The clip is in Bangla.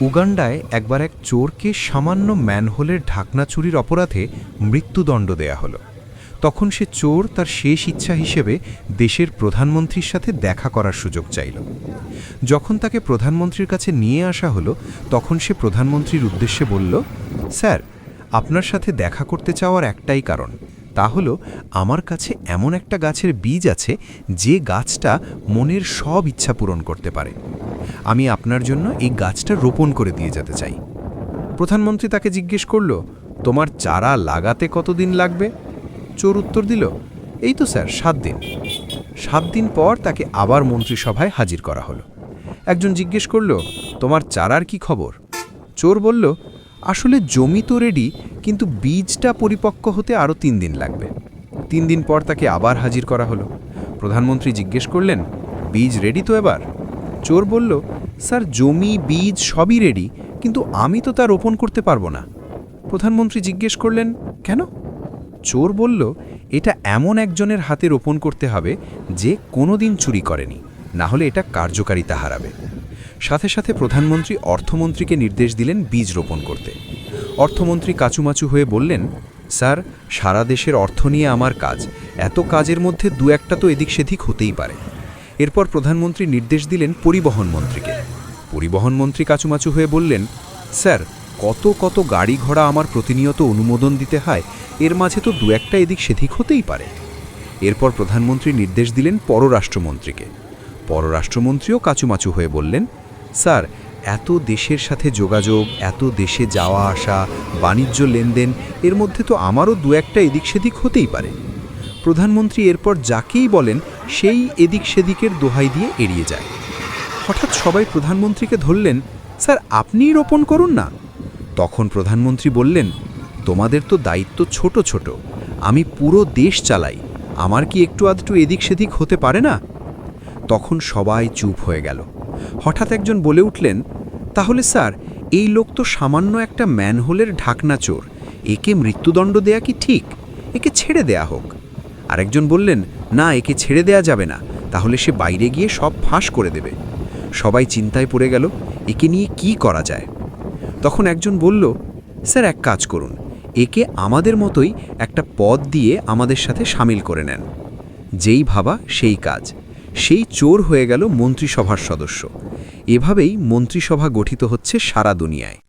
উগান্ডায় একবার এক চোরকে সামান্য ম্যানহোলের ঢাকনা চুরির অপরাধে মৃত্যুদণ্ড দেয়া হলো। তখন সে চোর তার শেষ ইচ্ছা হিসেবে দেশের প্রধানমন্ত্রীর সাথে দেখা করার সুযোগ চাইল। যখন তাকে প্রধানমন্ত্রীর কাছে নিয়ে আসা হলো, তখন সে প্রধানমন্ত্রীর উদ্দেশ্যে বলল, স্যার, আপনার সাথে দেখা করতে চাওয়ার একটাই কারণ, তা হলো আমার কাছে এমন একটা গাছের বীজ আছে যে গাছটা মনের সব ইচ্ছা পূরণ করতে পারে। আমি আপনার জন্য এই গাছটা রোপণ করে দিয়ে যেতে চাই। প্রধানমন্ত্রী তাকে জিজ্ঞেস করল, তোমার চারা লাগাতে কতদিন লাগবে? চোর উত্তর দিল, এই তো স্যার 7 দিন। 7 দিন পর তাকে আবার মন্ত্রিসভায় হাজির করা হলো। একজন জিজ্ঞেস করল, তোমার চারার কি খবর? চোর বলল, আসলে জমি তো রেডি, কিন্তু বীজটা পরিপক্ক হতে আরও 3 দিন লাগবে। 3 দিন পর তাকে আবার হাজির করা হলো। প্রধানমন্ত্রী জিজ্ঞেস করলেন, বীজ রেডি তো এবার? চোর বলল, স্যার, জমি বীজ সবই রেডি, কিন্তু আমি তো তা রোপণ করতে পারবো না। প্রধানমন্ত্রী জিজ্ঞেস করলেন, কেন? চোর বলল, এটা এমন একজনের হাতে রোপণ করতে হবে যে কোনোদিন চুরি করেনি, না হলে এটা কার্যকারিতা হারাবে। সাথে সাথে প্রধানমন্ত্রী অর্থমন্ত্রীকে নির্দেশ দিলেন বীজ রোপণ করতে। অর্থমন্ত্রী কাচুমাচু হয়ে বললেন, স্যার, সারা দেশের অর্থ নিয়ে আমার কাজ, এত কাজের মধ্যে 2-1টা তো এদিক সেদিক হতেই পারে। এরপর প্রধানমন্ত্রী নির্দেশ দিলেন পরিবহন মন্ত্রীকে। পরিবহন মন্ত্রী কাচুমাচু হয়ে বললেন, স্যার, কত কত গাড়ি ঘোড়া আমার প্রতিনিয়ত অনুমোদন দিতে হয়, এর মাঝে তো 2-1টা এদিক সেদিক হতেই পারে। এরপর প্রধানমন্ত্রী নির্দেশ দিলেন পররাষ্ট্রমন্ত্রীকে। পররাষ্ট্রমন্ত্রীও কাচুমাচু হয়ে বললেন, স্যার, এত দেশের সাথে যোগাযোগ, এত দেশে যাওয়া আসা, বাণিজ্য লেনদেন, এর মধ্যে তো আমারও 2-1টা এদিক সেদিক হতেই পারে। প্রধানমন্ত্রী এরপর যাকেই বলেন সেই এদিক সেদিকের দোহাই দিয়ে এড়িয়ে যায়। হঠাৎ সবাই প্রধানমন্ত্রীকে ধরলেন, স্যার, আপনিই রোপণ করুন না। তখন প্রধানমন্ত্রী বললেন, তোমাদের তো দায়িত্ব ছোট ছোট, আমি পুরো দেশ চালাই, আমার কি একটু আধটু এদিক সেদিক হতে পারে না? তখন সবাই চুপ হয়ে গেল। হঠাৎ একজন বলে উঠলেন, তাহলে স্যার, এই লোক তো সামান্য একটা ম্যানহোলের ঢাকনা চোর, একে মৃত্যুদণ্ড দেয়া কি ঠিক? একে ছেড়ে দেয়া হোক। আরেকজন বললেন, না, একে ছেড়ে দেয়া যাবে না, তাহলে সে বাইরে গিয়ে সব ফাঁস করে দেবে। সবাই চিন্তায় পড়ে গেল, একে নিয়ে কি করা যায়। তখন একজন বলল, স্যার, এক কাজ করুন, একে আমাদের মতোই একটা পদ দিয়ে আমাদের সাথে সামিল করে নেন। যেই ভাবা সেই কাজ, সেই চোর হয়ে গেল মন্ত্রিসভার সদস্য। এভাবেই মন্ত্রিসভা গঠিত হচ্ছে সারা দুনিয়ায়।